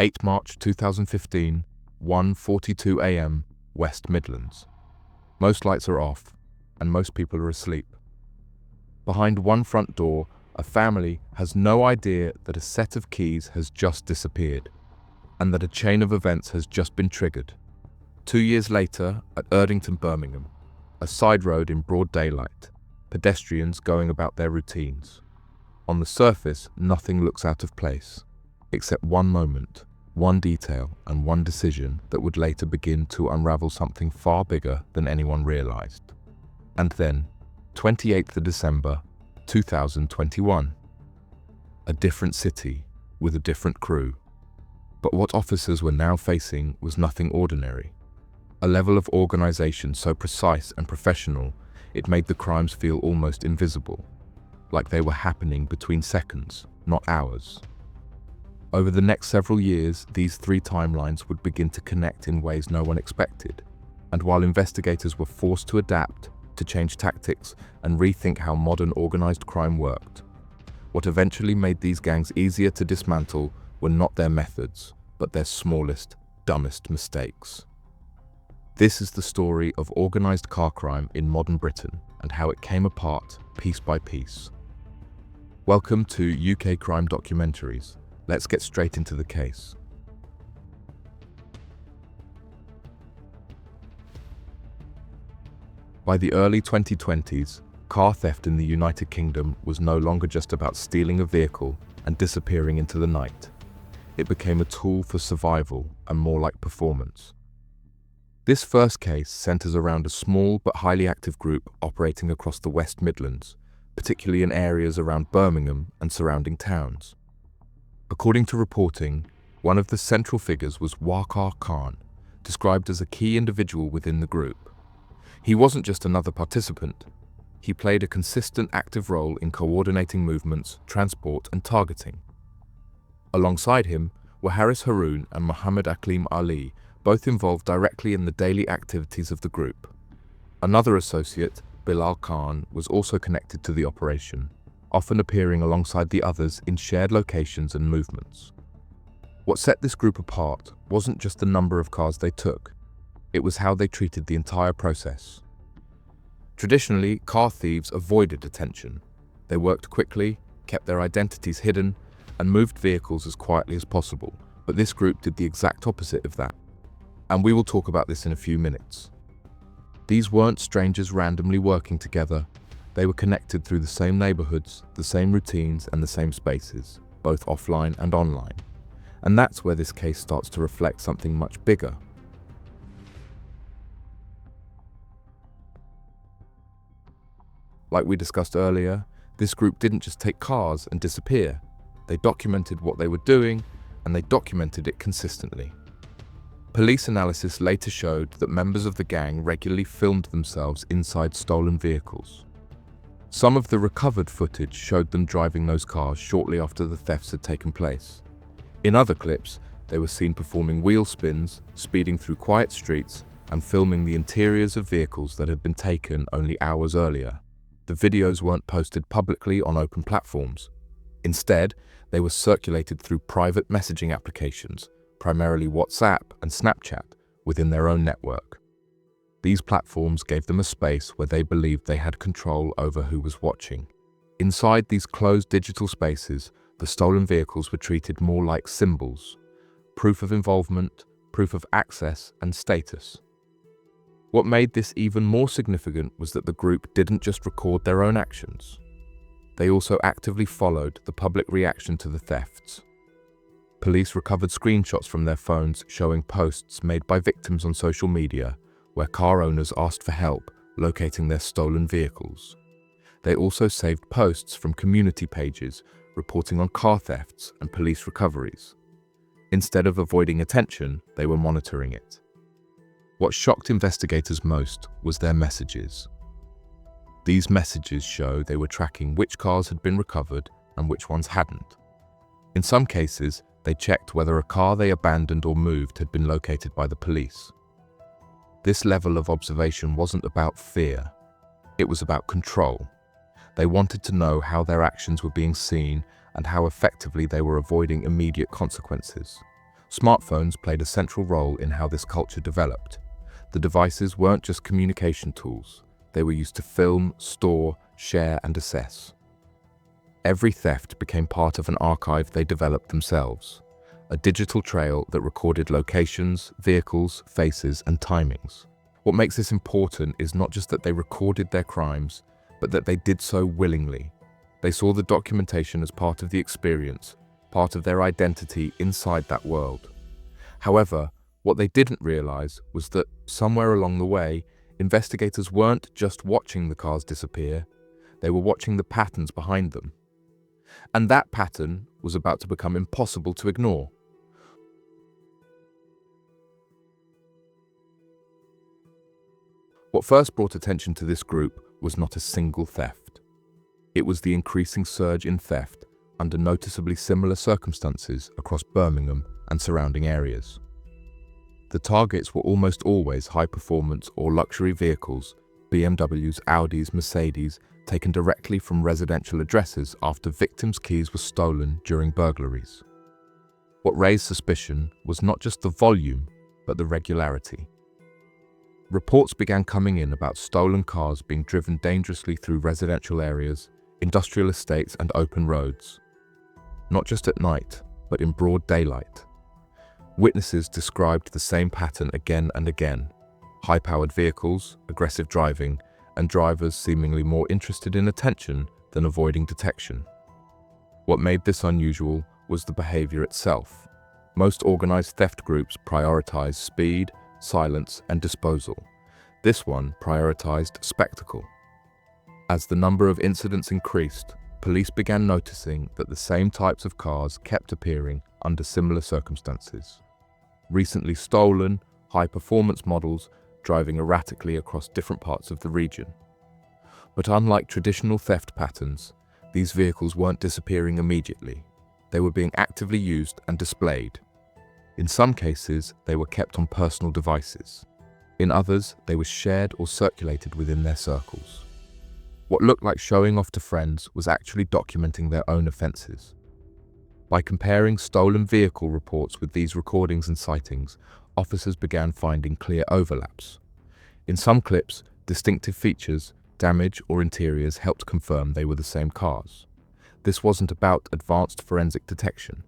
8 March 2015, 1:42 a.m., West Midlands. Most lights are off, and most people are asleep. Behind one front door, a family has no idea that a set of keys has just disappeared, and that a chain of events has just been triggered. 2 years later, at Erdington, Birmingham, a side road in broad daylight, pedestrians going about their routines. On the surface, nothing looks out of place, except one moment, one detail, and one decision that would later begin to unravel something far bigger than anyone realized. And then, 28th of December, 2021. A different city, with a different crew. But what officers were now facing was nothing ordinary. A level of organization so precise and professional, it made the crimes feel almost invisible, like they were happening between seconds, not hours. Over the next several years, these three timelines would begin to connect in ways no one expected, and while investigators were forced to adapt, to change tactics, and rethink how modern organized crime worked, what eventually made these gangs easier to dismantle were not their methods, but their smallest, dumbest mistakes. This is the story of organized car crime in modern Britain and how it came apart piece by piece. Welcome to UK Crime Documentaries. Let's get straight into the case. By the early 2020s, car theft in the United Kingdom was no longer just about stealing a vehicle and disappearing into the night. It became a tool for survival and more like performance. This first case centers around a small but highly active group operating across the West Midlands, particularly in areas around Birmingham and surrounding towns. According to reporting, one of the central figures was Waqar Khan, described as a key individual within the group. He wasn't just another participant. He played a consistent active role in coordinating movements, transport, and targeting. Alongside him were Haris Haroon and Muhammad Aqlim Ali, both involved directly in the daily activities of the group. Another associate, Bilal Khan, was also connected to the operation, often appearing alongside the others in shared locations and movements. What set this group apart wasn't just the number of cars they took, it was how they treated the entire process. Traditionally, car thieves avoided attention. They worked quickly, kept their identities hidden, and moved vehicles as quietly as possible, but this group did the exact opposite of that. And we will talk about this in a few minutes. These weren't strangers randomly working together. They were connected through the same neighborhoods, the same routines, and the same spaces, both offline and online. And that's where this case starts to reflect something much bigger. Like we discussed earlier, this group didn't just take cars and disappear. They documented what they were doing, and they documented it consistently. Police analysis later showed that members of the gang regularly filmed themselves inside stolen vehicles. Some of the recovered footage showed them driving those cars shortly after the thefts had taken place. In other clips, they were seen performing wheel spins, speeding through quiet streets, and filming the interiors of vehicles that had been taken only hours earlier. The videos weren't posted publicly on open platforms. Instead, they were circulated through private messaging applications, primarily WhatsApp and Snapchat, within their own network. These platforms gave them a space where they believed they had control over who was watching. Inside these closed digital spaces, the stolen vehicles were treated more like symbols, proof of involvement, proof of access, and status. What made this even more significant was that the group didn't just record their own actions. They also actively followed the public reaction to the thefts. Police recovered screenshots from their phones showing posts made by victims on social media where car owners asked for help locating their stolen vehicles. They also saved posts from community pages reporting on car thefts and police recoveries. Instead of avoiding attention, they were monitoring it. What shocked investigators most was their messages. These messages show they were tracking which cars had been recovered and which ones hadn't. In some cases, they checked whether a car they abandoned or moved had been located by the police. This level of observation wasn't about fear, it was about control. They wanted to know how their actions were being seen and how effectively they were avoiding immediate consequences. Smartphones played a central role in how this culture developed. The devices weren't just communication tools. They were used to film, store, share, and assess. Every theft became part of an archive they developed themselves, a digital trail that recorded locations, vehicles, faces, and timings. What makes this important is not just that they recorded their crimes, but that they did so willingly. They saw the documentation as part of the experience, part of their identity inside that world. However, what they didn't realize was that somewhere along the way, investigators weren't just watching the cars disappear, they were watching the patterns behind them. And that pattern was about to become impossible to ignore. What first brought attention to this group was not a single theft. It was the increasing surge in theft under noticeably similar circumstances across Birmingham and surrounding areas. The targets were almost always high-performance or luxury vehicles, BMWs, Audis, Mercedes, taken directly from residential addresses after victims' keys were stolen during burglaries. What raised suspicion was not just the volume, but the regularity. Reports began coming in about stolen cars being driven dangerously through residential areas, industrial estates, and open roads. Not just at night, but in broad daylight. Witnesses described the same pattern again and again: high-powered vehicles, aggressive driving, and drivers seemingly more interested in attention than avoiding detection. What made this unusual was the behavior itself. Most organized theft groups prioritize speed, silence, and disposal. This one prioritized spectacle. As the number of incidents increased, police began noticing that the same types of cars kept appearing under similar circumstances. Recently stolen, high-performance models driving erratically across different parts of the region. But unlike traditional theft patterns, these vehicles weren't disappearing immediately. They were being actively used and displayed. In some cases, they were kept on personal devices. In others, they were shared or circulated within their circles. What looked like showing off to friends was actually documenting their own offenses. By comparing stolen vehicle reports with these recordings and sightings, officers began finding clear overlaps. In some clips, distinctive features, damage, or interiors helped confirm they were the same cars. This wasn't about advanced forensic detection.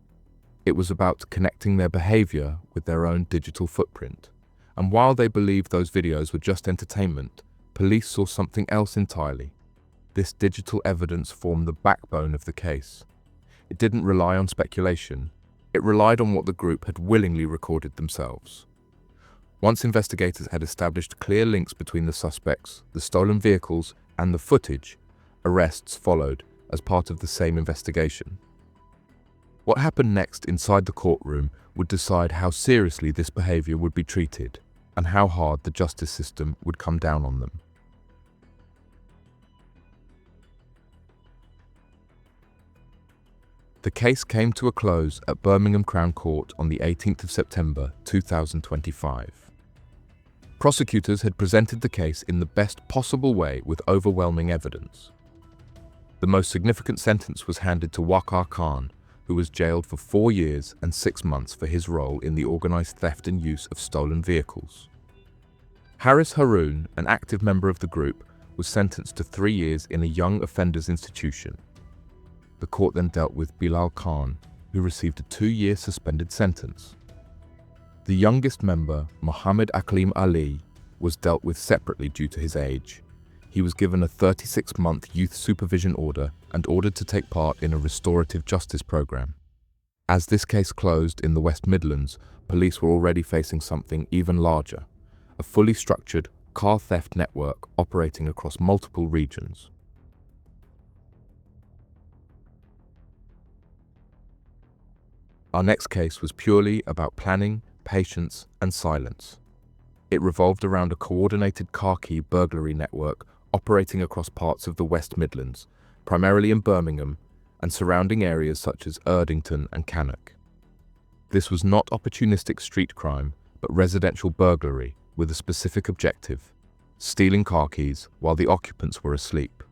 It was about connecting their behavior with their own digital footprint. And while they believed those videos were just entertainment, police saw something else entirely. This digital evidence formed the backbone of the case. It didn't rely on speculation. It relied on what the group had willingly recorded themselves. Once investigators had established clear links between the suspects, the stolen vehicles, and the footage, arrests followed as part of the same investigation. What happened next inside the courtroom would decide how seriously this behavior would be treated and how hard the justice system would come down on them. The case came to a close at Birmingham Crown Court on the 18th of September 2025. Prosecutors had presented the case in the best possible way with overwhelming evidence. The most significant sentence was handed to Waqar Khan, who was jailed for 4 years and 6 months for his role in the organized theft and use of stolen vehicles. Haris Haroon, an active member of the group, was sentenced to 3 years in a young offenders institution. The court then dealt with Bilal Khan, who received a 2-year suspended sentence. The youngest member, Mohammed Aklim Ali, was dealt with separately due to his age. He was given a 36-month youth supervision order and ordered to take part in a restorative justice program. As this case closed in the West Midlands, police were already facing something even larger: a fully structured car theft network operating across multiple regions. Our next case was purely about planning, patience, and silence. It revolved around a coordinated car key burglary network operating across parts of the West Midlands, primarily in Birmingham, and surrounding areas such as Erdington and Cannock. This was not opportunistic street crime, but residential burglary with a specific objective: stealing car keys while the occupants were asleep.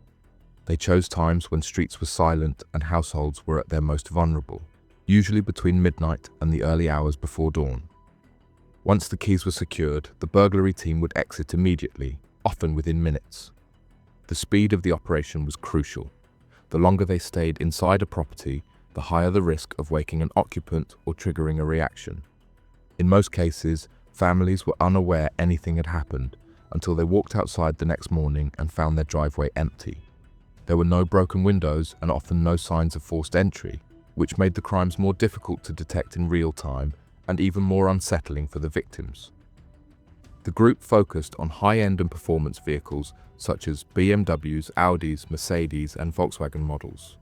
They chose times when streets were silent and households were at their most vulnerable. usually between midnight and the early hours before dawn. Once the keys were secured, the burglary team would exit immediately, often within minutes. The speed of the operation was crucial. The longer they stayed inside a property, the higher the risk of waking an occupant or triggering a reaction. In most cases, families were unaware anything had happened until they walked outside the next morning and found their driveway empty. There were no broken windows and often no signs of forced entry, which made the crimes more difficult to detect in real time and even more unsettling for the victims. The group focused on high-end and performance vehicles such as BMWs, Audis, Mercedes, and Volkswagen models.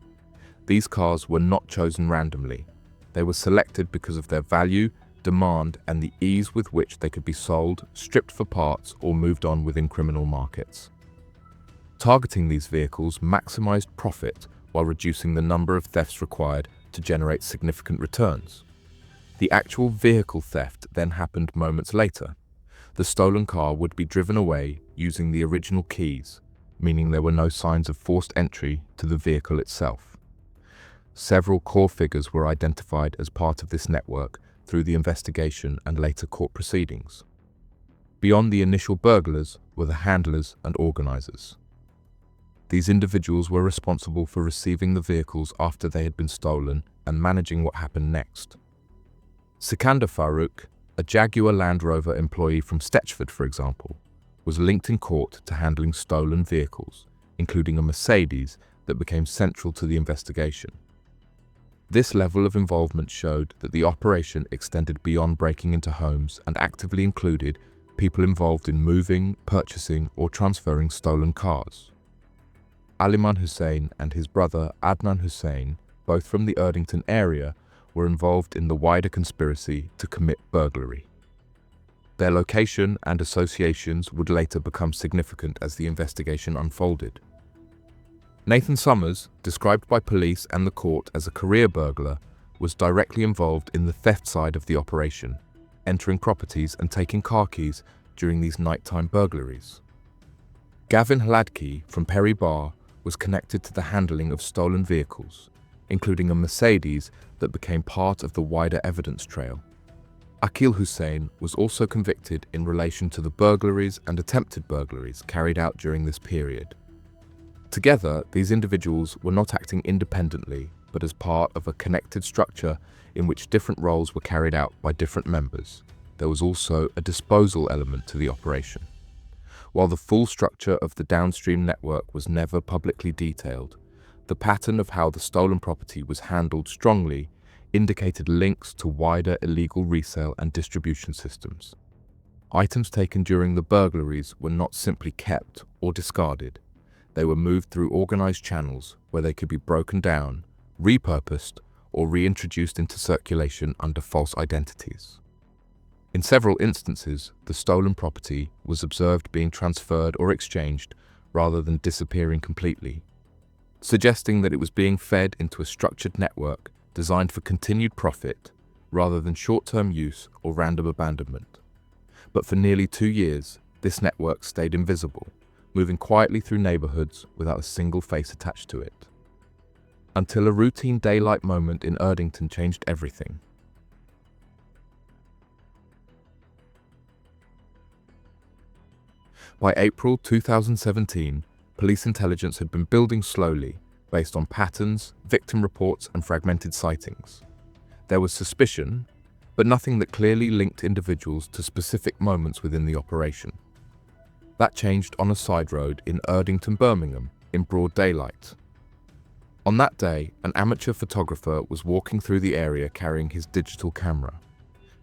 These cars were not chosen randomly. They were selected because of their value, demand, and the ease with which they could be sold, stripped for parts, or moved on within criminal markets. Targeting these vehicles maximized profit while reducing the number of thefts required to generate significant returns. The actual vehicle theft then happened moments later. The stolen car would be driven away using the original keys, meaning there were no signs of forced entry to the vehicle itself. Several core figures were identified as part of this network through the investigation and later court proceedings. Beyond the initial burglars were the handlers and organizers. These individuals were responsible for receiving the vehicles after they had been stolen and managing what happened next. Sikander Farouk, a Jaguar Land Rover employee from Stechford, for example, was linked in court to handling stolen vehicles, including a Mercedes that became central to the investigation. This level of involvement showed that the operation extended beyond breaking into homes and actively included people involved in moving, purchasing, or transferring stolen cars. Aliman Hussein and his brother Adnan Hussein, both from the Erdington area, were involved in the wider conspiracy to commit burglary. Their location and associations would later become significant as the investigation unfolded. Nathan Summers, described by police and the court as a career burglar, was directly involved in the theft side of the operation, entering properties and taking car keys during these nighttime burglaries. Gavin Hladky from Perry Bar was connected to the handling of stolen vehicles, including a Mercedes that became part of the wider evidence trail. Akil Hussein was also convicted in relation to the burglaries and attempted burglaries carried out during this period. Together, these individuals were not acting independently, but as part of a connected structure in which different roles were carried out by different members. There was also a disposal element to the operation. While the full structure of the downstream network was never publicly detailed, the pattern of how the stolen property was handled strongly indicated links to wider illegal resale and distribution systems. Items taken during the burglaries were not simply kept or discarded. They were moved through organized channels where they could be broken down, repurposed, or reintroduced into circulation under false identities. In several instances, the stolen property was observed being transferred or exchanged rather than disappearing completely, suggesting that it was being fed into a structured network designed for continued profit rather than short-term use or random abandonment. But for nearly 2 years, this network stayed invisible, moving quietly through neighborhoods without a single face attached to it. Until a routine daylight moment in Erdington changed everything. By April 2017, police intelligence had been building slowly, based on patterns, victim reports, and fragmented sightings. There was suspicion, but nothing that clearly linked individuals to specific moments within the operation. That changed on a side road in Erdington, Birmingham, in broad daylight. On that day, an amateur photographer was walking through the area carrying his digital camera.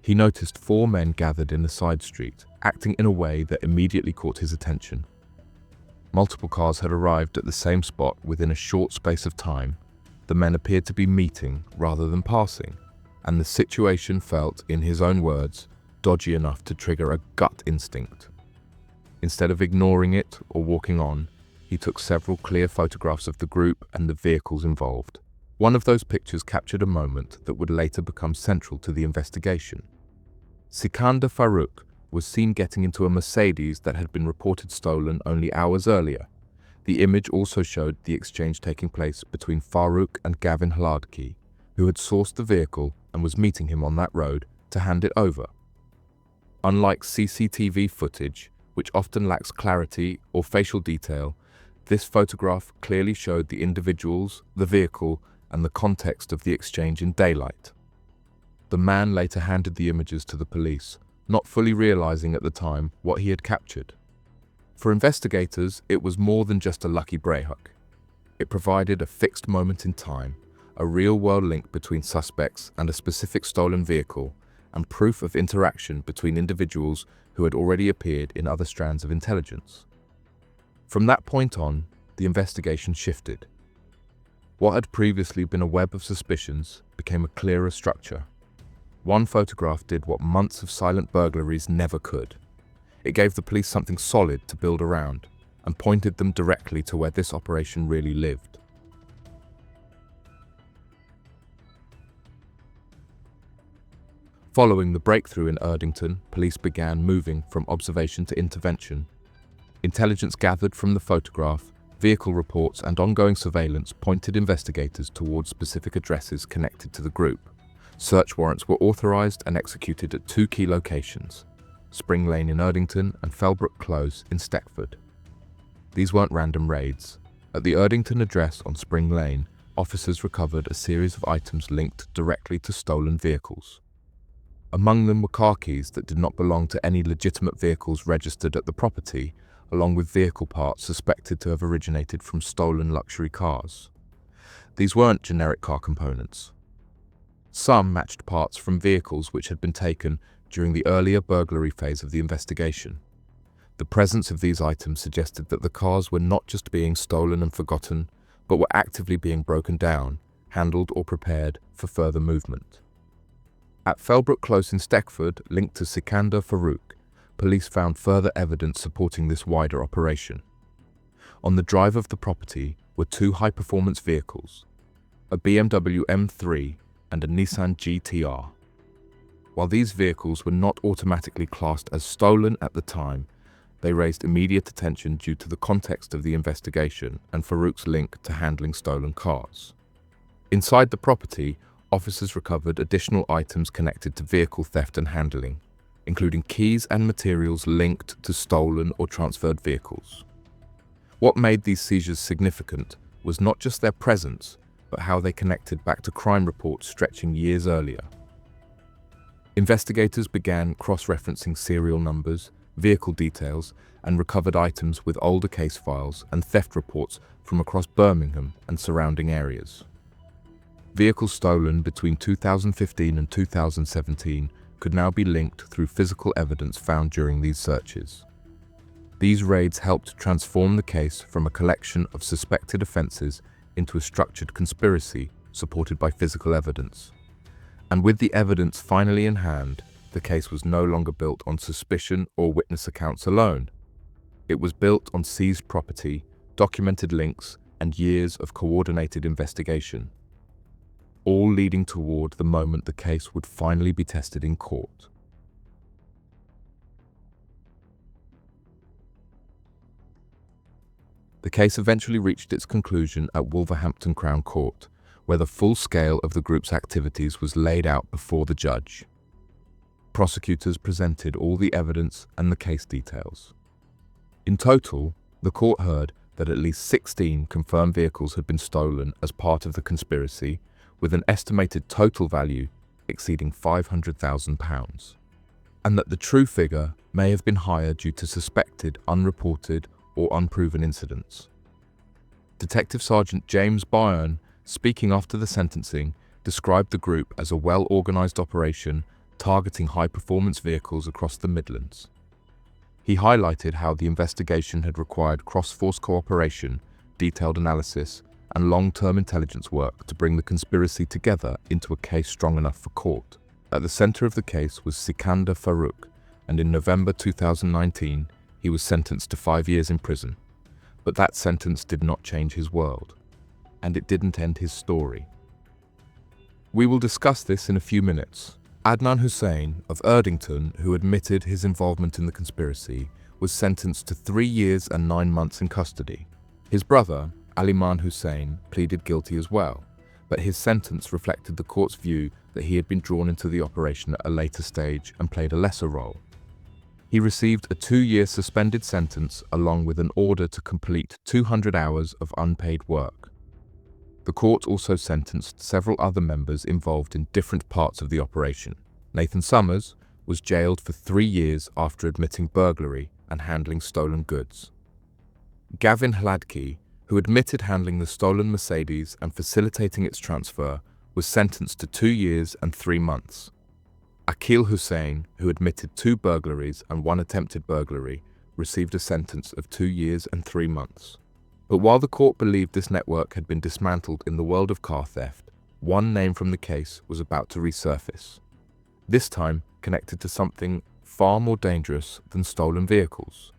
He noticed 4 men gathered in a side street, acting in a way that immediately caught his attention. Multiple cars had arrived at the same spot within a short space of time. The men appeared to be meeting rather than passing, and the situation felt, in his own words, dodgy enough to trigger a gut instinct. Instead of ignoring it or walking on, he took several clear photographs of the group and the vehicles involved. One of those pictures captured a moment that would later become central to the investigation. Sikander Farouk was seen getting into a Mercedes that had been reported stolen only hours earlier. The image also showed the exchange taking place between Farouk and Gavin Hladky, who had sourced the vehicle and was meeting him on that road to hand it over. Unlike CCTV footage, which often lacks clarity or facial detail, this photograph clearly showed the individuals, the vehicle, and the context of the exchange in daylight. The man later handed the images to the police, not fully realizing at the time what he had captured. For investigators, it was more than just a lucky brayhook. It provided a fixed moment in time, a real-world link between suspects and a specific stolen vehicle, and proof of interaction between individuals who had already appeared in other strands of intelligence. From that point on, the investigation shifted. What had previously been a web of suspicions became a clearer structure. One photograph did what months of silent burglaries never could. It gave the police something solid to build around and pointed them directly to where this operation really lived. Following the breakthrough in Erdington, police began moving from observation to intervention. Intelligence gathered from the photograph, vehicle reports, and ongoing surveillance pointed investigators towards specific addresses connected to the group. Search warrants were authorized and executed at two key locations, Spring Lane in Erdington and Felbrook Close in Stekford. These weren't random raids. At the Erdington address on Spring Lane, officers recovered a series of items linked directly to stolen vehicles. Among them were car keys that did not belong to any legitimate vehicles registered at the property, along with vehicle parts suspected to have originated from stolen luxury cars. These weren't generic car components. Some matched parts from vehicles which had been taken during the earlier burglary phase of the investigation. The presence of these items suggested that the cars were not just being stolen and forgotten, but were actively being broken down, handled, or prepared for further movement. At Felbrook Close in Stekford, linked to Sikander Farouk, police found further evidence supporting this wider operation. On the drive of the property were two high-performance vehicles, a BMW M3 and a Nissan GTR. While these vehicles were not automatically classed as stolen at the time, they raised immediate attention due to the context of the investigation and Farouk's link to handling stolen cars. Inside the property, officers recovered additional items connected to vehicle theft and handling, including keys and materials linked to stolen or transferred vehicles. What made these seizures significant was not just their presence, but how they connected back to crime reports stretching years earlier. Investigators began cross-referencing serial numbers, vehicle details, and recovered items with older case files and theft reports from across Birmingham and surrounding areas. Vehicles stolen between 2015 and 2017 could now be linked through physical evidence found during these searches. These raids helped transform the case from a collection of suspected offences into a structured conspiracy supported by physical evidence. And with the evidence finally in hand, the case was no longer built on suspicion or witness accounts alone. It was built on seized property, documented links, and years of coordinated investigation, all leading toward the moment the case would finally be tested in court. The case eventually reached its conclusion at Wolverhampton Crown Court, where the full scale of the group's activities was laid out before the judge. Prosecutors presented all the evidence and the case details. In total, the court heard that at least 16 confirmed vehicles had been stolen as part of the conspiracy, with an estimated total value exceeding £500,000, and that the true figure may have been higher due to suspected, unreported, or unproven incidents. Detective Sergeant James Byrne, speaking after the sentencing, described the group as a well-organised operation targeting high-performance vehicles across the Midlands. He highlighted how the investigation had required cross-force cooperation, detailed analysis, and long-term intelligence work to bring the conspiracy together into a case strong enough for court. At the centre of the case was Sikander Farouk, and in November 2019, he was sentenced to 5 years in prison. But that sentence did not change his world, and it didn't end his story. We will discuss this in a few minutes. Adnan Hussein of Erdington, who admitted his involvement in the conspiracy, was sentenced to 3 years and 9 months in custody. His brother, Aliman Hussein, pleaded guilty as well, but his sentence reflected the court's view that he had been drawn into the operation at a later stage and played a lesser role. He received a 2-year suspended sentence along with an order to complete 200 hours of unpaid work. The court also sentenced several other members involved in different parts of the operation. Nathan Summers was jailed for 3 years after admitting burglary and handling stolen goods. Gavin Hladky, who admitted handling the stolen Mercedes and facilitating its transfer, was sentenced to 2 years and 3 months. Akil Hussain, who admitted 2 burglaries and 1 attempted burglary, received a sentence of 2 years and 3 months. But while the court believed this network had been dismantled in the world of car theft, one name from the case was about to resurface, this time connected to something far more dangerous than stolen vehicles.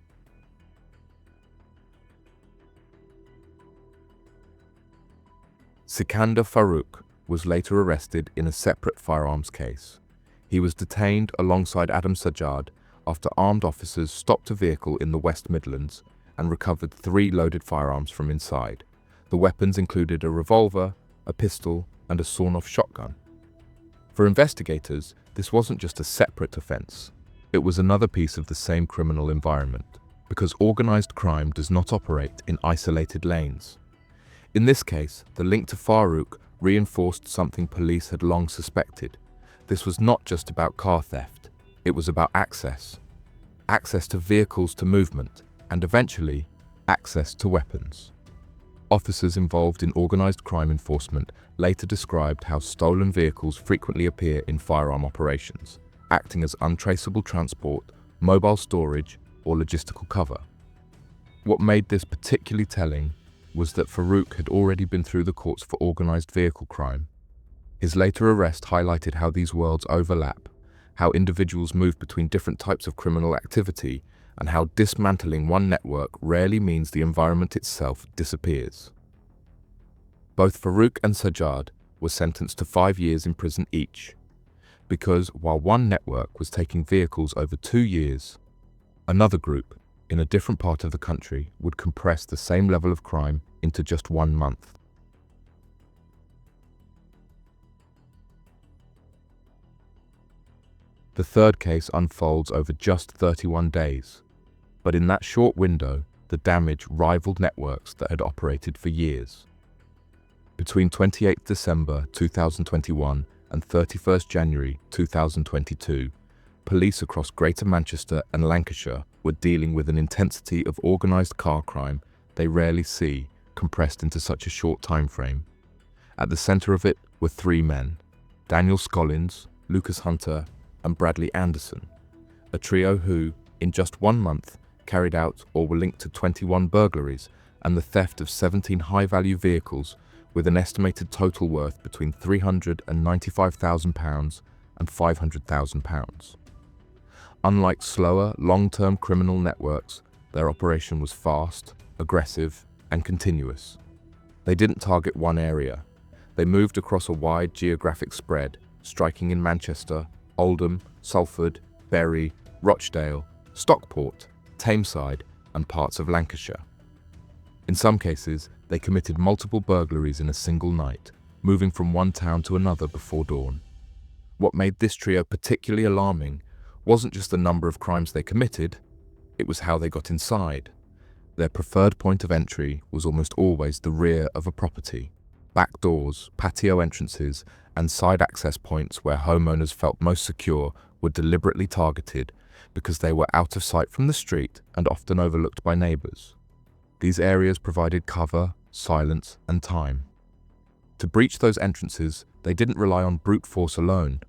Sikandar Farouk was later arrested in a separate firearms case. He was detained alongside Adam Sajjad after armed officers stopped a vehicle in the West Midlands and recovered 3 loaded firearms from inside. The weapons included a revolver, a pistol, and a sawn-off shotgun. For investigators, this wasn't just a separate offence. It was another piece of the same criminal environment, because organised crime does not operate in isolated lanes. In this case, the link to Farouk reinforced something police had long suspected. This was not just about car theft, it was about access. Access to vehicles to movement, and eventually, access to weapons. Officers involved in organised crime enforcement later described how stolen vehicles frequently appear in firearm operations, acting as untraceable transport, mobile storage, or logistical cover. What made this particularly telling was that Farouk had already been through the courts for organised vehicle crime. His later arrest highlighted how these worlds overlap, how individuals move between different types of criminal activity, and how dismantling one network rarely means the environment itself disappears. Both Farouk and Sajjad were sentenced to 5 years in prison each, because while one network was taking vehicles over 2 years, another group, in a different part of the country, would compress the same level of crime into just 1 month. The third case unfolds over just 31 days, but in that short window, the damage rivaled networks that had operated for years. Between 28 December 2021 and 31 January 2022, police across Greater Manchester and Lancashire were dealing with an intensity of organised car crime they rarely see compressed into such a short time frame. At the centre of it were 3 men, Daniel Scollins, Lucas Hunter, and Bradley Anderson, a trio who, in just 1 month, carried out or were linked to 21 burglaries and the theft of 17 high-value vehicles with an estimated total worth between £395,000 and £500,000. Unlike slower, long-term criminal networks, their operation was fast, aggressive, and continuous. They didn't target one area. They moved across a wide geographic spread, striking in Manchester, Oldham, Salford, Bury, Rochdale, Stockport, Tameside, and parts of Lancashire. In some cases, they committed multiple burglaries in a single night, moving from one town to another before dawn. What made this trio particularly alarming wasn't just the number of crimes they committed, it was how they got inside. Their preferred point of entry was almost always the rear of a property. Back doors, patio entrances, and side access points where homeowners felt most secure were deliberately targeted because they were out of sight from the street and often overlooked by neighbours. These areas provided cover, silence, and time. To breach those entrances, they didn't rely on brute force alone.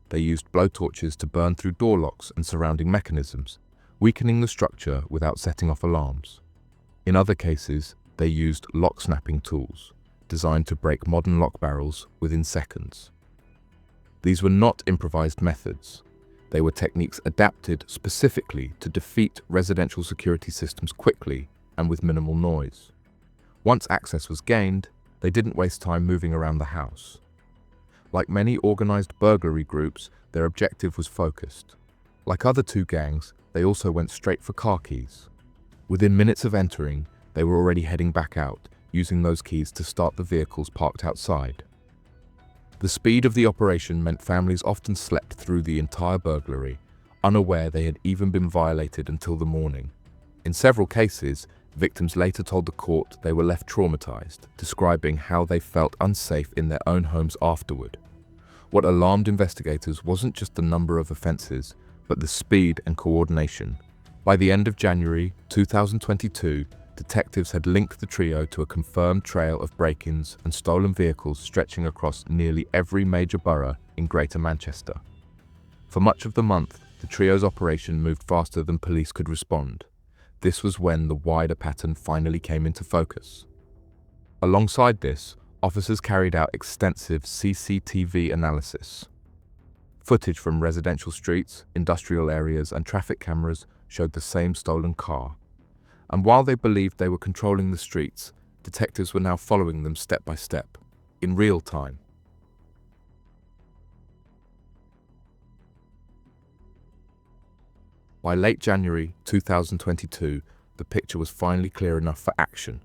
They used blowtorches to burn through door locks and surrounding mechanisms, weakening the structure without setting off alarms. In other cases, they used lock-snapping tools, designed to break modern lock barrels within seconds. These were not improvised methods. They were techniques adapted specifically to defeat residential security systems quickly and with minimal noise. Once access was gained, they didn't waste time moving around the house. Like many organised burglary groups, their objective was focused. Like other 2 gangs, they also went straight for car keys. Within minutes of entering, they were already heading back out, using those keys to start the vehicles parked outside. The speed of the operation meant families often slept through the entire burglary, unaware they had even been violated until the morning. In several cases, victims later told the court they were left traumatized, describing how they felt unsafe in their own homes afterward. What alarmed investigators wasn't just the number of offenses, but the speed and coordination. By the end of January 2022, detectives had linked the trio to a confirmed trail of break-ins and stolen vehicles stretching across nearly every major borough in Greater Manchester. For much of the month, the trio's operation moved faster than police could respond. This was when the wider pattern finally came into focus. Alongside this, officers carried out extensive CCTV analysis. Footage from residential streets, industrial areas, and traffic cameras showed the same stolen car. And while they believed they were controlling the streets, detectives were now following them step by step, in real time. By late January 2022, the picture was finally clear enough for action.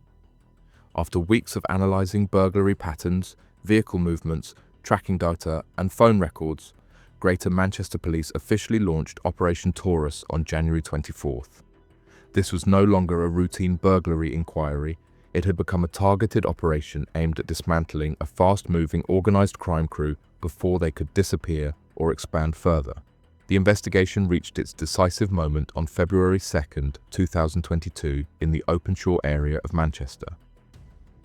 After weeks of analyzing burglary patterns, vehicle movements, tracking data, and phone records, Greater Manchester Police officially launched Operation Taurus on January 24th. This was no longer a routine burglary inquiry. It had become a targeted operation aimed at dismantling a fast-moving organised crime crew before they could disappear or expand further. The investigation reached its decisive moment on February 2nd, 2022 in the Openshaw area of Manchester.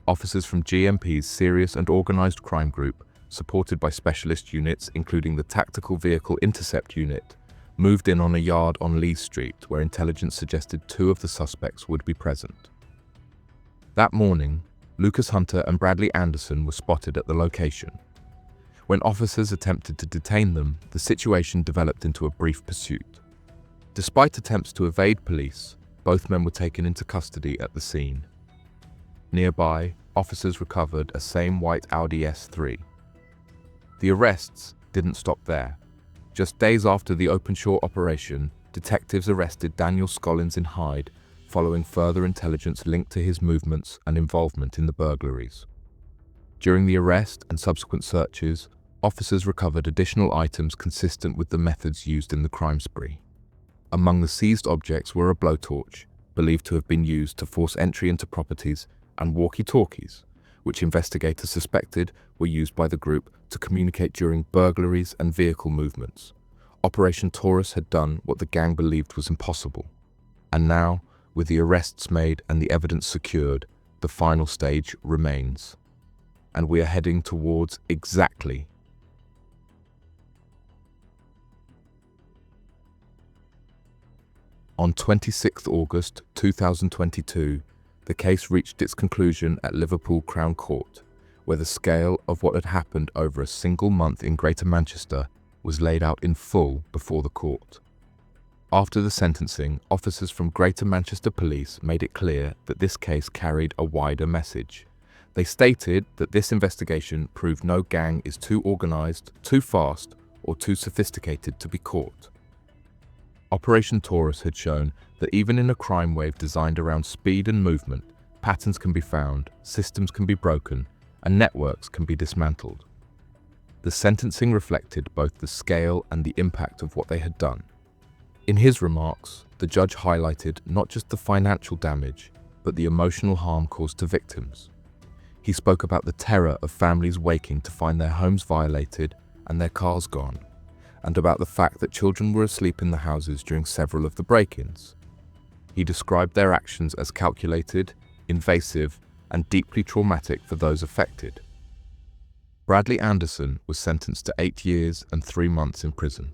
Officers from GMP's Serious and Organised Crime Group, supported by specialist units including the Tactical Vehicle Intercept Unit, moved in on a yard on Lee Street where intelligence suggested 2 of the suspects would be present. That morning, Lucas Hunter and Bradley Anderson were spotted at the location. When officers attempted to detain them, the situation developed into a brief pursuit. Despite attempts to evade police, both men were taken into custody at the scene. Nearby, officers recovered a same white Audi S3. The arrests didn't stop there. Just days after the Openshaw operation, detectives arrested Daniel Scollins in Hyde, following further intelligence linked to his movements and involvement in the burglaries. During the arrest and subsequent searches, officers recovered additional items consistent with the methods used in the crime spree. Among the seized objects were a blowtorch, believed to have been used to force entry into properties, and walkie-talkies, which investigators suspected were used by the group to communicate during burglaries and vehicle movements. Operation Taurus had done what the gang believed was impossible. And now, with the arrests made and the evidence secured, the final stage remains. And we are heading towards exactly. On 26 August 2022, the case reached its conclusion at Liverpool Crown Court, where the scale of what had happened over a single month in Greater Manchester was laid out in full before the court. After the sentencing, officers from Greater Manchester Police made it clear that this case carried a wider message. They stated that this investigation proved no gang is too organised, too fast, or too sophisticated to be caught. Operation Taurus had shown that even in a crime wave designed around speed and movement, patterns can be found, systems can be broken, and networks can be dismantled. The sentencing reflected both the scale and the impact of what they had done. In his remarks, the judge highlighted not just the financial damage, but the emotional harm caused to victims. He spoke about the terror of families waking to find their homes violated and their cars gone, and about the fact that children were asleep in the houses during several of the break-ins. He described their actions as calculated, invasive, and deeply traumatic for those affected. Bradley Anderson was sentenced to 8 years and 3 months in prison.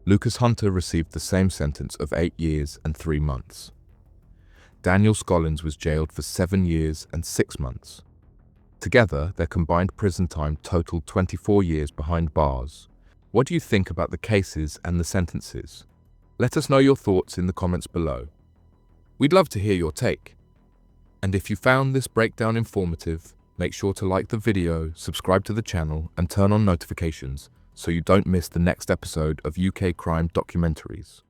Lucas Hunter received the same sentence of 8 years and 3 months. Daniel Scollins was jailed for 7 years and 6 months. Together, their combined prison time totaled 24 years behind bars. What do you think about the cases and the sentences? Let us know your thoughts in the comments below. We'd love to hear your take. And if you found this breakdown informative, make sure to like the video, subscribe to the channel, and turn on notifications so you don't miss the next episode of UK Crime Documentaries.